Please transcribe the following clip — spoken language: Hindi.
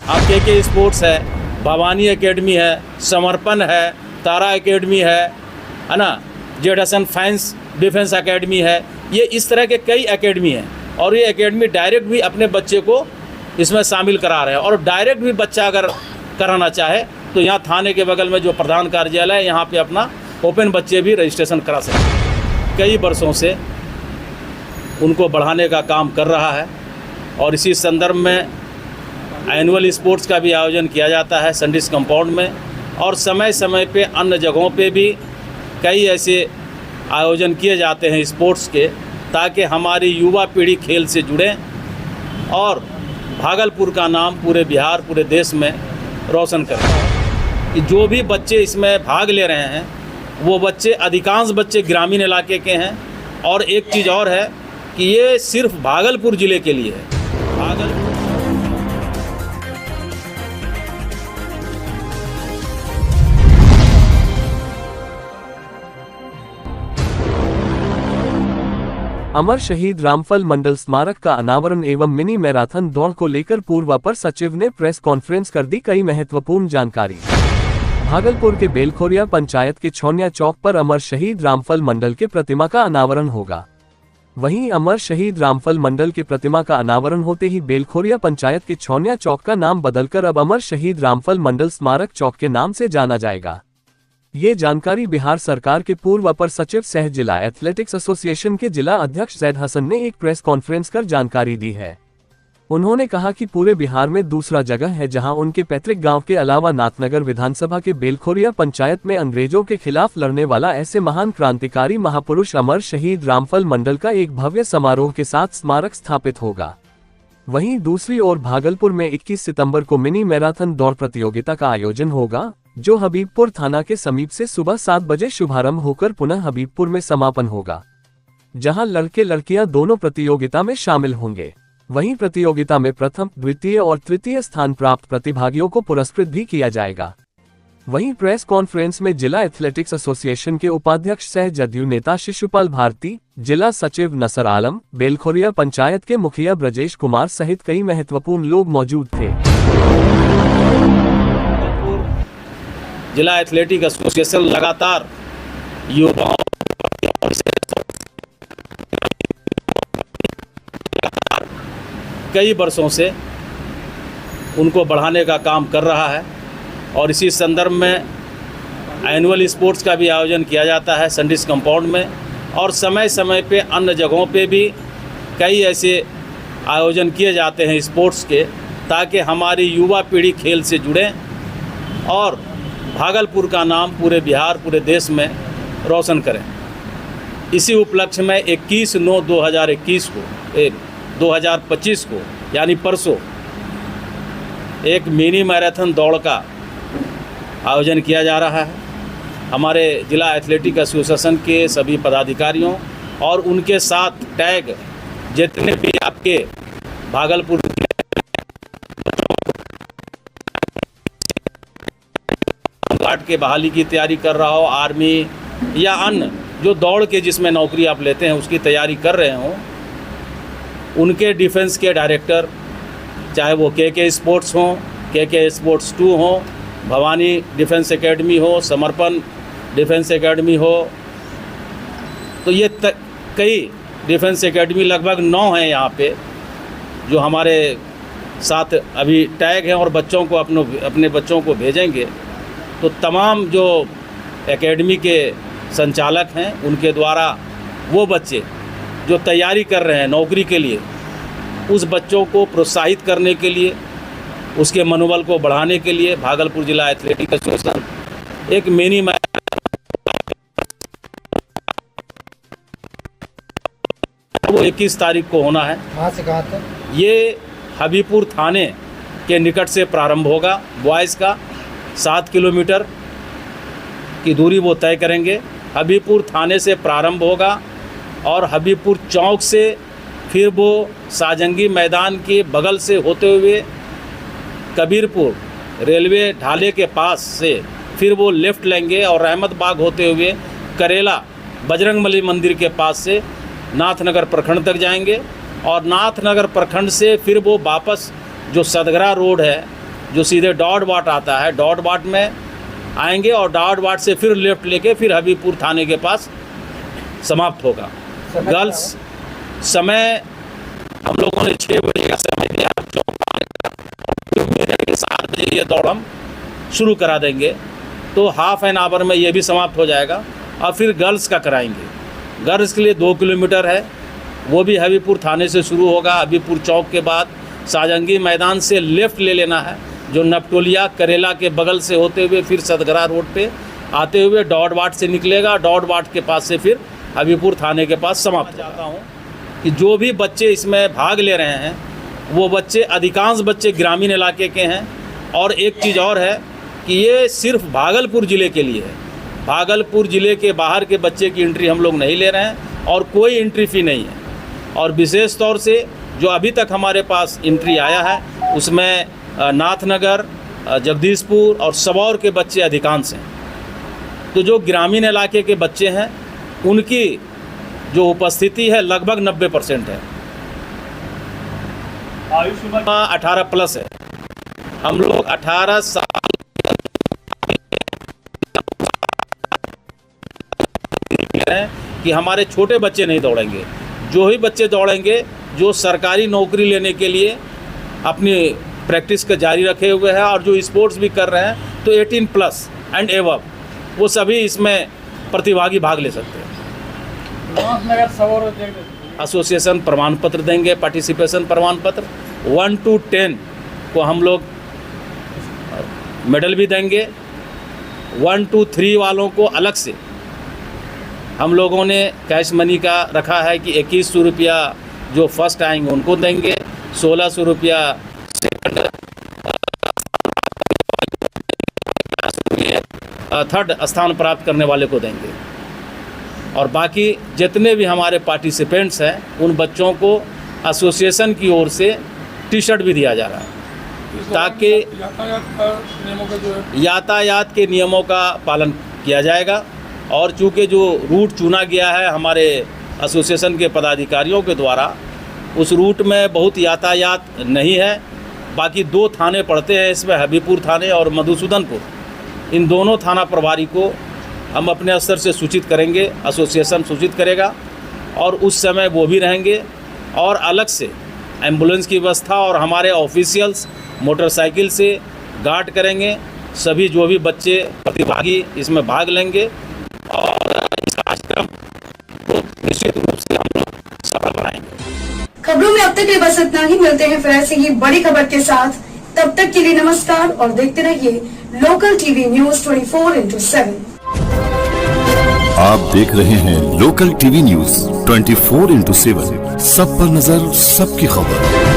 आप के स्पोर्ट्स है, भवानी एकेडमी है, समर्पण है, तारा एकेडमी है ना, जेडसन फाइंस डिफेंस एकेडमी है। ये इस तरह के कई एकेडमी हैं और ये एकेडमी डायरेक्ट भी अपने बच्चे को इसमें शामिल करा रहे हैं। और डायरेक्ट भी बच्चा अगर कराना चाहे तो यहाँ थाने के बगल में जो प्रधान कार्यालय है यहाँ पे अपना ओपन बच्चे भी रजिस्ट्रेशन करा सकते हैं। कई वर्षों से उनको बढ़ाने का काम कर रहा है और इसी संदर्भ में एनुअल स्पोर्ट्स का भी आयोजन किया जाता है संडिस कंपाउंड में, और समय समय पे अन्य जगहों पे भी कई ऐसे आयोजन किए जाते हैं स्पोर्ट्स के, ताकि हमारी युवा पीढ़ी खेल से जुड़े और भागलपुर का नाम पूरे बिहार पूरे देश में रोशन करें। कि जो भी बच्चे इसमें भाग ले रहे हैं वो बच्चे, अधिकांश बच्चे ग्रामीण इलाके के हैं। और एक चीज़ और है कि ये सिर्फ भागलपुर ज़िले के लिए है। भागलपुर अमर शहीद रामफल मंडल स्मारक का अनावरण एवं मिनी मैराथन दौड़ को लेकर पूर्व अपर सचिव ने प्रेस कॉन्फ्रेंस कर दी कई महत्वपूर्ण जानकारी। भागलपुर के बेलखोरिया पंचायत के छोनिया चौक पर अमर शहीद रामफल मंडल के प्रतिमा का अनावरण होगा। वहीं अमर शहीद रामफल मंडल के प्रतिमा का अनावरण होते ही बेलखोरिया पंचायत के छोनिया चौक का नाम बदलकर अब अमर शहीद रामफल मंडल स्मारक चौक के नाम से जाना जाएगा। ये जानकारी बिहार सरकार के पूर्व अपर सचिव सह जिला एथलेटिक्स एसोसिएशन के जिला अध्यक्ष जैद हसन ने एक प्रेस कॉन्फ्रेंस कर जानकारी दी है। उन्होंने कहा कि पूरे बिहार में दूसरा जगह है जहां उनके पैतृक गांव के अलावा नाथनगर विधानसभा के बेलखोरिया पंचायत में अंग्रेजों के खिलाफ लड़ने वाला ऐसे महान क्रांतिकारी महापुरुष अमर शहीद रामफल मंडल का एक भव्य समारोह के साथ स्मारक स्थापित होगा। वहीं दूसरी ओर भागलपुर में 21 सितंबर को मिनी मैराथन दौड़ प्रतियोगिता का आयोजन होगा, जो हबीबपुर थाना के समीप से सुबह 7 बजे शुभारंभ होकर पुनः हबीबपुर में समापन होगा, जहां लड़के लड़कियां दोनों प्रतियोगिता में शामिल होंगे। वहीं प्रतियोगिता में प्रथम, द्वितीय और तृतीय स्थान प्राप्त प्रतिभागियों को पुरस्कृत भी किया जाएगा। वहीं प्रेस कॉन्फ्रेंस में जिला एथलेटिक्स एसोसिएशन के उपाध्यक्ष सह जदयू नेता शिशुपाल भारती, जिला सचिव नसर आलम, बेलखोरिया पंचायत के मुखिया ब्रजेश कुमार सहित कई महत्वपूर्ण लोग मौजूद थे। जिला एथलेटिक एसोसिएशन लगातार युवाओं कई वर्षों से उनको बढ़ाने का काम कर रहा है और इसी संदर्भ में एनुअल स्पोर्ट्स का भी आयोजन किया जाता है संडिस कंपाउंड में, और समय समय पे अन्य जगहों पे भी कई ऐसे आयोजन किए जाते हैं स्पोर्ट्स के, ताकि हमारी युवा पीढ़ी खेल से जुड़े और भागलपुर का नाम पूरे बिहार पूरे देश में रोशन करें। इसी उपलक्ष्य में 21/9/2025 को यानी परसों एक मिनी मैराथन दौड़ का आयोजन किया जा रहा है। हमारे जिला एथलेटिक एसोसिएशन के सभी पदाधिकारियों और उनके साथ टैग जितने भी आपके भागलपुर गार्ड के बहाली की तैयारी कर रहा हो, आर्मी या अन्य जो दौड़ के जिसमें नौकरी आप लेते हैं उसकी तैयारी कर रहे हों, उनके डिफेंस के डायरेक्टर, चाहे वो के स्पोर्ट्स हों, के स्पोर्ट्स 2 हों, भवानी डिफेंस एकेडमी हो, समर्पण डिफेंस एकेडमी हो, तो ये कई डिफेंस एकेडमी लगभग 9 हैं यहाँ पे जो हमारे साथ अभी टैग हैं और बच्चों को अपने बच्चों को भेजेंगे। तो तमाम जो एकेडमी के संचालक हैं उनके द्वारा वो बच्चे जो तैयारी कर रहे हैं नौकरी के लिए, उस बच्चों को प्रोत्साहित करने के लिए, उसके मनोबल को बढ़ाने के लिए भागलपुर जिला एथलेटिक एसोसिएशन एक मिनी वो 21 तारीख को होना है। कहाँ से कहाँ तक? ये हबीबपुर थाने के निकट से प्रारंभ होगा। बॉयज़ का 7 किलोमीटर की दूरी वो तय करेंगे। हबीबपुर थाने से प्रारंभ होगा और हबीबपुर चौक से फिर वो साजंगी मैदान के बगल से होते हुए कबीरपुर रेलवे ढाले के पास से फिर वो लेफ़्ट लेंगे और रहमत बाग होते हुए करेला बजरंगबली मंदिर के पास से नाथनगर प्रखंड तक जाएंगे और नाथनगर प्रखंड से फिर वो वापस जो सदगरा रोड है जो सीधे डॉट बाट आता है, डॉट बाट में आएंगे और डॉट बाट से फिर लेफ्ट लेके फिर हबीबपुर थाने के पास समाप्त होगा। गर्ल्स समय हम लोगों ने 6 बजे का समय दिया, 7 बजे ये दौड़ हम शुरू करा देंगे, तो हाफ एन आवर में ये भी समाप्त हो जाएगा। और फिर गर्ल्स का कराएंगे। गर्ल्स के लिए 2 किलोमीटर है, वो भी हबीबपुर थाने से शुरू होगा। हबीबपुर चौक के बाद साजंगी मैदान से लेफ़्ट ले लेना है, जो नपटोलिया करेला के बगल से होते हुए फिर सतगरा रोड पे आते हुए डॉट बाट से निकलेगा। डॉट बाट के पास से फिर हबीबपुर थाने के पास समाप्त। चाहता हूँ कि जो भी बच्चे इसमें भाग ले रहे हैं वो बच्चे, अधिकांश बच्चे ग्रामीण इलाके के हैं। और एक चीज़ और है कि ये सिर्फ भागलपुर ज़िले के लिए है। भागलपुर ज़िले के बाहर के बच्चे की एंट्री हम लोग नहीं ले रहे हैं और कोई एंट्री फ़ी नहीं है। और विशेष तौर से जो अभी तक हमारे पास एंट्री आया है उसमें नाथनगर, जगदीशपुर और सबौर के बच्चे अधिकांश हैं। तो जो ग्रामीण इलाके के बच्चे हैं उनकी जो उपस्थिति है लगभग 90% है। आयु 18 प्लस है। हम लोग 18 साल कि हमारे छोटे बच्चे नहीं दौड़ेंगे। जो ही बच्चे दौड़ेंगे जो सरकारी नौकरी लेने के लिए अपनी प्रैक्टिस का जारी रखे हुए हैं और जो स्पोर्ट्स भी कर रहे हैं, तो 18 प्लस एंड एवब वो सभी इसमें प्रतिभागी भाग ले सकते हैं। एसोसिएशन प्रमाण पत्र देंगे, पार्टिसिपेशन प्रमाण पत्र। 1 to 10 को हम लोग मेडल भी देंगे। 1 to 3 वालों को अलग से हम लोगों ने कैश मनी का रखा है कि 2100 रुपया जो फर्स्ट आएंगे उनको देंगे, 1600 रुपया सेकंड, थर्ड स्थान प्राप्त करने वाले को देंगे। और बाकी जितने भी हमारे पार्टिसिपेंट्स हैं उन बच्चों को एसोसिएशन की ओर से टी शर्ट भी दिया जा रहा है ताकि यातायात के नियमों का पालन किया जाएगा। और चूँकि जो रूट चुना गया है हमारे एसोसिएशन के पदाधिकारियों के द्वारा, उस रूट में बहुत यातायात नहीं है। बाकी 2 थाने पड़ते हैं इसमें, हबीबपुर थाने और मधुसूदनपुर। इन दोनों थाना प्रभारी को हम अपने स्तर से सूचित करेंगे, एसोसिएशन सूचित करेगा और उस समय वो भी रहेंगे। और अलग से एम्बुलेंस की व्यवस्था और हमारे ऑफिशियल्स मोटरसाइकिल से गार्ड करेंगे। सभी जो भी बच्चे प्रतिभागी इसमें भाग लेंगे और इस कार्यक्रम को निश्चित रूप से हम लोग सफल बनाएंगे। खबरों में अब तक के लिए बस इतना ही। मिलते हैं फिर ऐसे ही बड़ी खबर के साथ। तब तक के लिए नमस्कार और देखते रहिए लोकल टीवी न्यूज 24/7। आप देख रहे हैं लोकल टीवी न्यूज 24/7। सब पर नजर, सबकी खबर।